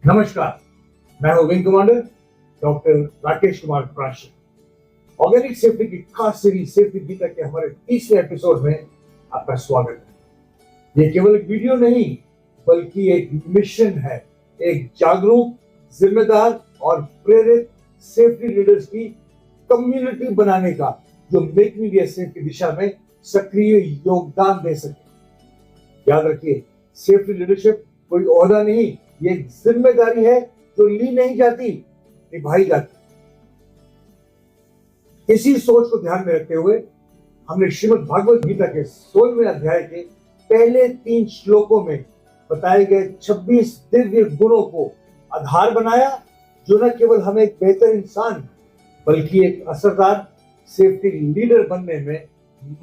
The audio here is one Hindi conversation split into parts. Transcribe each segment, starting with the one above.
नमस्कार, मैं हूं wing commander doctor Rakesh Kumar Prashi. Organic safety की खास सीरीज सेफ्टी गीता के हमारे 30वें एपिसोड में आपका स्वागत है। ये केवल एक वीडियो नहीं बल्कि एक मिशन है, एक जागरूक, जिम्मेदार और प्रेरित सेफ्टी लीडर्स की कम्युनिटी बनाने का, जो मेक इंडिया सेफ की दिशा में सक्रिय योगदान दे सके। याद रखिए, सेफ्टी लीडरशिप कोई ओहदा नहीं, ये एक जिम्मेदारी है जो ली नहीं जाती, निभाई जाती। इसी सोच को ध्यान में रखते हुए हमने श्रीमद् भागवत गीता के 16वें अध्याय के पहले 3 श्लोकों में बताए गए 26 दिव्य गुणों को आधार बनाया, जो न केवल हमें एक बेहतर इंसान बल्कि एक असरदार सेफ्टी लीडर बनने में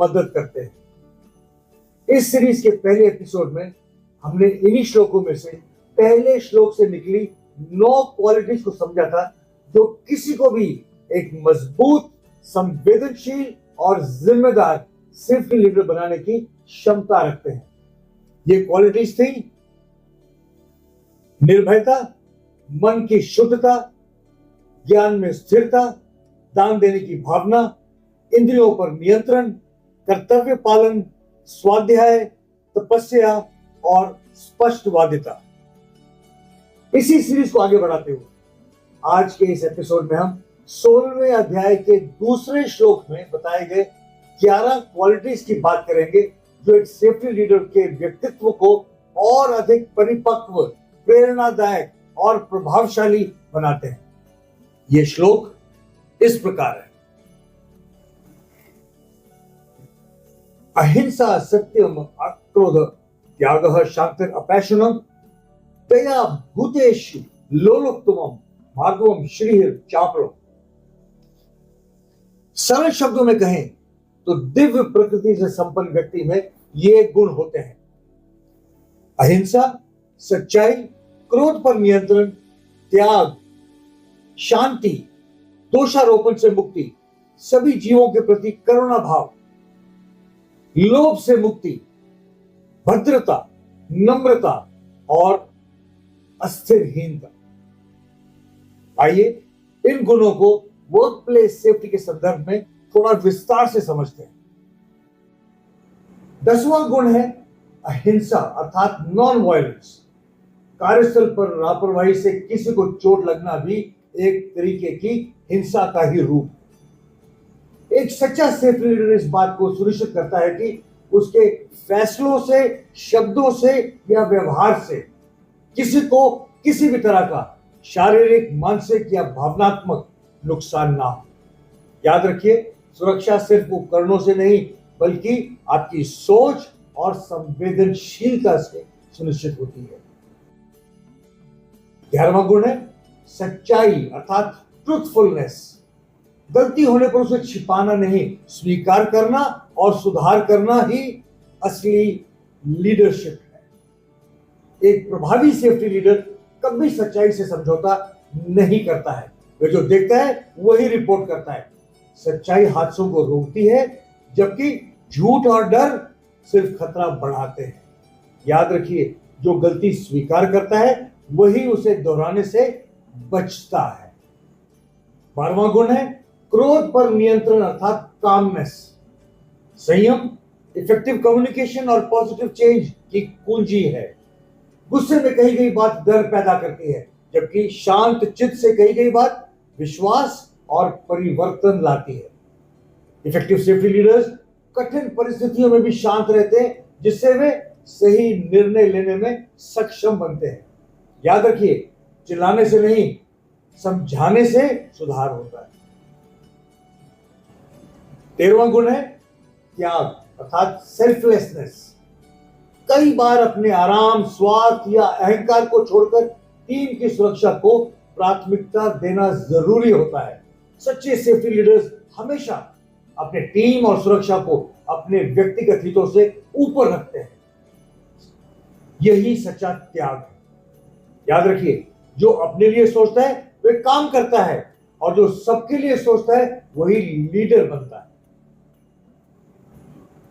मदद करते हैं। इस सीरीज के पहले एपिसोड में हमने इन्हीं श्लोकों में से पहले श्लोक से निकली 9 क्वालिटीज को समझा था, जो किसी को भी एक मजबूत, संवेदनशील और जिम्मेदार सेफ्टी लीडर बनाने की क्षमता रखते हैं। ये क्वालिटीज थी निर्भयता, मन की शुद्धता, ज्ञान में स्थिरता, दान देने की भावना, इंद्रियों पर नियंत्रण, कर्तव्य पालन, स्वाध्याय, तपस्या और स्पष्टवादिता। इसी सीरीज को आगे बढ़ाते हुए आज के इस एपिसोड में हम 16वें अध्याय के दूसरे श्लोक में बताए गए 11 क्वालिटीज की बात करेंगे, जो एक सेफ्टी लीडर के व्यक्तित्व को और अधिक परिपक्व, प्रेरणादायक और प्रभावशाली बनाते हैं। ये श्लोक इस प्रकार है। अहिंसा सत्यम अक्रोध त्यागः शांतिर अपैशनम दया भूतेषु लोलुप्तमम भार्गवम श्रीहिर चापलम। सरल शब्दों में कहें तो दिव्य प्रकृति से संपन्न व्यक्ति में ये गुण होते हैं: अहिंसा, सच्चाई, क्रोध पर नियंत्रण, त्याग, शांति, दोषारोपण से मुक्ति, सभी जीवों के प्रति करुणा भाव, लोभ से मुक्ति, भद्रता, नम्रता और अस्थिरहीनता। आइए इन गुणों को वर्क प्लेस सेफ्टी के संदर्भ में थोड़ा विस्तार से समझते हैं। 10वां गुण है अहिंसा, अर्थात नॉन वायलेंस। कार्यस्थल पर लापरवाही से किसी को चोट लगना भी एक तरीके की हिंसा का ही रूप। एक सच्चा सेफ्टी लीडर इस बात को सुनिश्चित करता है कि उसके फैसलों से, शब्दों से या व्यवहार से किसी को किसी भी तरह का शारीरिक, मानसिक या भावनात्मक नुकसान ना हो। याद रखिए, सुरक्षा सिर्फ उपकरणों से नहीं बल्कि आपकी सोच और संवेदनशीलता से सुनिश्चित होती है। 11वां गुण है सच्चाई, अर्थात ट्रूथफुलनेस। गलती होने पर उसे छिपाना नहीं, स्वीकार करना और सुधार करना ही असली लीडरशिप है। एक प्रभावी सेफ्टी लीडर कभी सच्चाई से समझौता नहीं करता है। वह जो देखता है वही रिपोर्ट करता है। सच्चाई हादसों को रोकती है, जबकि झूठ और डर सिर्फ खतरा बढ़ाते हैं। याद रखिए, जो गलती स्वीकार करता है वही उसे दोहराने से बचता है। 12वां गुण है क्रोध पर नियंत्रण, अर्थात कामनेस। संयम, इफेक्टिव कम्युनिकेशन और पॉजिटिव चेंज की कुंजी है। गुस्से में कही गई बात डर पैदा करती है, जबकि शांत चित्त से कही गई बात विश्वास और परिवर्तन लाती है। इफेक्टिव सेफ्टी लीडर्स कठिन परिस्थितियों में भी शांत रहते हैं, जिससे वे सही निर्णय लेने में सक्षम बनते हैं। याद रखिए, चिल्लाने से नहीं, समझाने से सुधार होता है। 13वां गुण है त्याग, अर्थात सेल्फलेसनेस। कई बार अपने आराम, स्वार्थ या अहंकार को छोड़कर टीम की सुरक्षा को प्राथमिकता देना जरूरी होता है। सच्चे सेफ्टी लीडर्स हमेशा अपने टीम और सुरक्षा को अपने व्यक्तिगत हितों से ऊपर रखते हैं। यही सच्चा त्याग है। याद रखिए, जो अपने लिए सोचता है वह काम करता है, और जो सबके लिए सोचता है वही लीडर बनता है।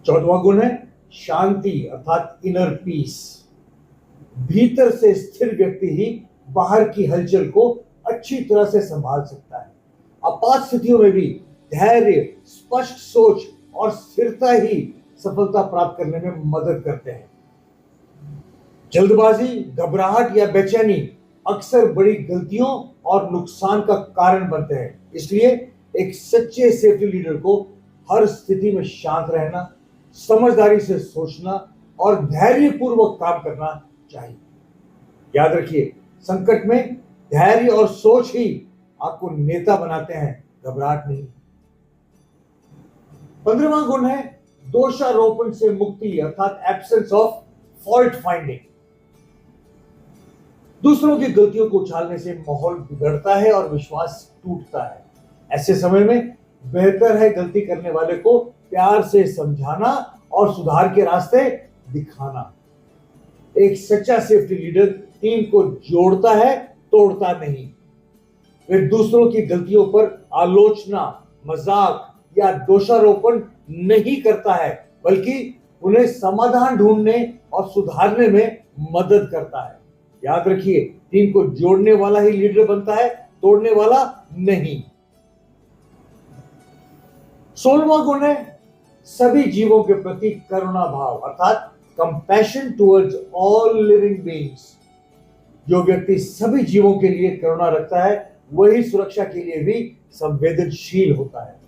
14वां गुण है शांति, अर्थात इनर पीस। भीतर से स्थिर व्यक्ति ही बाहर की हलचल को अच्छी तरह से संभाल सकता है। आपात स्थितियों में भी धैर्य, स्पष्ट सोच और स्थिरता ही सफलता प्राप्त करने में मदद करते हैं। जल्दबाजी, घबराहट या बेचैनी अक्सर बड़ी गलतियों और नुकसान का कारण बनते हैं। इसलिए एक सच्चे सेफ्टी लीडर को हर स्थिति में शांत रहना, समझदारी से सोचना और धैर्यपूर्वक काम करना चाहिए। याद रखिए, संकट में धैर्य और सोच ही आपको नेता बनाते हैं, घबराहट नहीं। 15वां गुण है दोषारोपण से मुक्ति अर्थात एब्सेंस ऑफ फॉल्ट फाइंडिंग। दूसरों की गलतियों को उछालने से माहौल बिगड़ता है और विश्वास टूटता है। ऐसे समय में बेहतर है गलती करने वाले को प्यार से समझाना और सुधार के रास्ते दिखाना। एक सच्चा सेफ्टी लीडर टीम को जोड़ता है, तोड़ता नहीं। वे दूसरों की गलतियों पर आलोचना, मजाक या दोषारोपण नहीं करता है, बल्कि उन्हें समाधान ढूंढने और सुधारने में मदद करता है। याद रखिए, टीम को जोड़ने वाला ही लीडर बनता है, तोड़ने वाला नहीं। 16वां गुण है सभी जीवों के प्रति करुणा भाव अर्थात compassion towards all living beings. जो व्यक्ति सभी जीवों के लिए करुणा रखता है, वही सुरक्षा के लिए भी संवेदनशील होता है।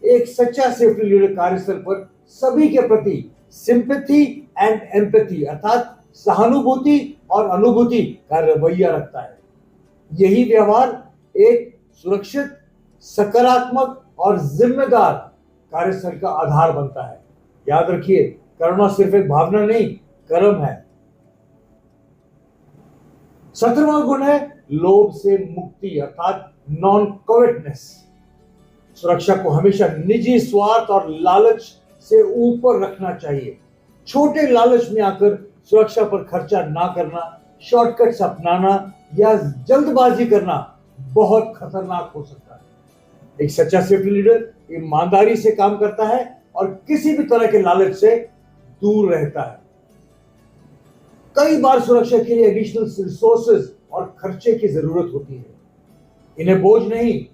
एक सच्चा सेफ्टी लीडर कार्यस्थल पर सभी के प्रति सिंपैथी एंड एम्पैथी अर्थात सहानुभूति और अनुभूति का रवैया रखता है। यही व्यवहार एक सुरक्षित, सकारात्मक और जिम्मेदार कार्यस्थल का आधार बनता है। याद रखिए, करुणा सिर्फ एक भावना नहीं, कर्म है। 17वां गुण है लोभ से मुक्ति अर्थात नॉन कॉवेटनेस। सुरक्षा को हमेशा निजी स्वार्थ और लालच से ऊपर रखना चाहिए। छोटे लालच में आकर सुरक्षा पर खर्चा ना करना, शॉर्टकट्स अपनाना या जल्दबाजी करना बहुत खतरनाक हो सकता है। एक सच्चा सेफ्टी लीडर ईमानदारी से काम करता है और किसी भी तरह के लालच से दूर रहता है। कई बार सुरक्षा के लिए एडिशनल रिसोर्सेज और खर्चे की जरूरत होती है। इन्हें बोझ नहीं,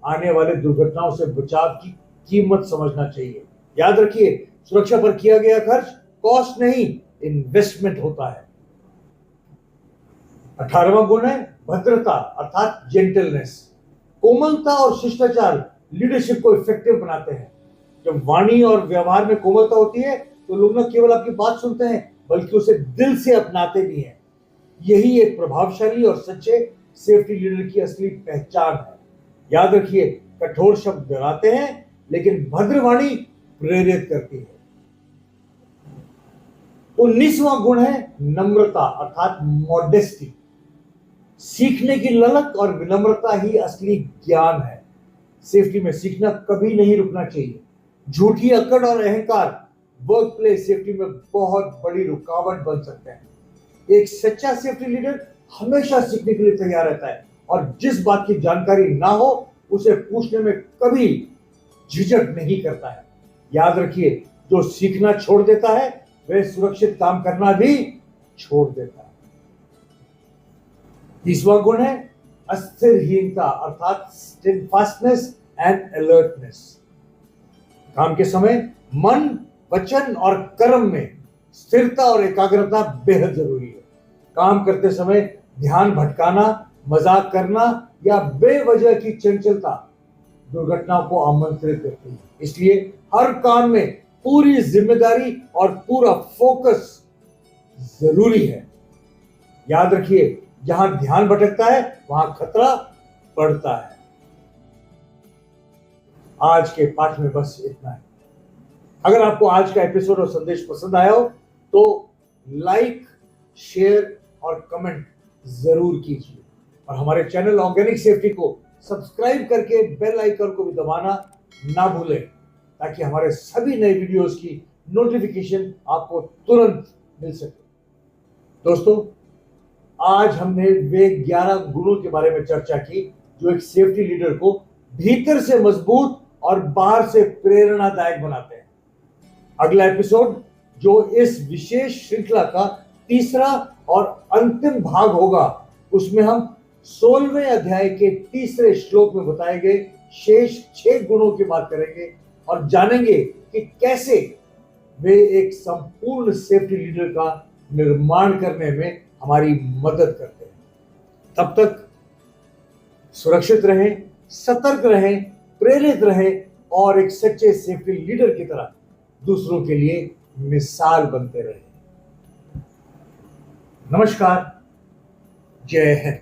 आने वाले दुर्घटनाओं से बचाव की कीमत समझना चाहिए। याद रखिए, सुरक्षा पर किया गया खर्च कॉस्ट नहीं, इन्वेस्टमेंट होता है। 18वां गुण है भद्रता अर्थात जेंटलनेस। कोमलता और शिष्टाचार लीडरशिप को इफेक्टिव बनाते हैं। जब वाणी और व्यवहार में कोमलता होती है तो लोग न केवल आपकी बात सुनते हैं, बल्कि उसे दिल से अपनाते भी हैं। यही एक प्रभावशाली और सच्चे सेफ्टी लीडर की असली पहचान है। याद रखिए, कठोर शब्द डराते हैं, लेकिन भद्र वाणी प्रेरित करती है। 19वां गुण है नम्रता अर्थात मॉडेस्टी। सीखने की ललक और विनम्रता ही असली ज्ञान है। सेफ्टी में सीखना कभी नहीं रुकना चाहिए। झूठी अकड़ और अहंकार वर्क प्लेस सेफ्टी में बहुत बड़ी रुकावट बन सकते हैं। एक सच्चा सेफ्टी लीडर हमेशा सीखने के लिए तैयार रहता है और जिस बात की जानकारी ना हो उसे पूछने में कभी झिझक नहीं करता है। याद रखिए, जो सीखना छोड़ देता है वह सुरक्षित काम करना भी छोड़ देता है। 30वां गुण है अस्थिरहीनता अर्थात स्टेडफास्टनेस एंड अलर्टनेस। काम के समय मन, वचन और कर्म में स्थिरता और एकाग्रता बेहद जरूरी है। काम करते समय ध्यान भटकाना, मजाक करना या बेवजह की चंचलता दुर्घटनाओं को आमंत्रित करती है। इसलिए हर काम में पूरी जिम्मेदारी और पूरा फोकस जरूरी है। याद रखिए, जहां ध्यान भटकता है वहां खतरा बढ़ता है। आज के पाठ में बस इतना है। अगर आपको आज का एपिसोड और संदेश पसंद आया हो तो लाइक, शेयर और कमेंट जरूर कीजिए और हमारे चैनल ऑर्गेनिक सेफ्टी को सब्सक्राइब करके बेल आइकन को भी दबाना ना भूलें, ताकि हमारे सभी नए वीडियोस की नोटिफिकेशन आपको तुरंत मिल सके। दोस्तों, आज हमने वे 11 गुणों के बारे में चर्चा की जो एक सेफ्टी लीडर को भीतर से मजबूत और बाहर से प्रेरणादायक बनाते हैं। अगला एपिसोड, जो इस विशेष श्रृंखला का तीसरा और अंतिम भाग होगा, उसमें हम 16वें अध्याय के 3रे श्लोक में बताए गए शेष 6 गुणों की बात करेंगे और जानेंगे कि कैसे वे एक संपूर्ण सेफ्टी लीडर का निर्माण करने में हमारी मदद करते हैं। तब तक सुरक्षित रहें, सतर्क रहें, प्रेरित रहें और एक सच्चे सेफ्टी लीडर की तरह दूसरों के लिए मिसाल बनते रहें। नमस्कार, जय हिंद।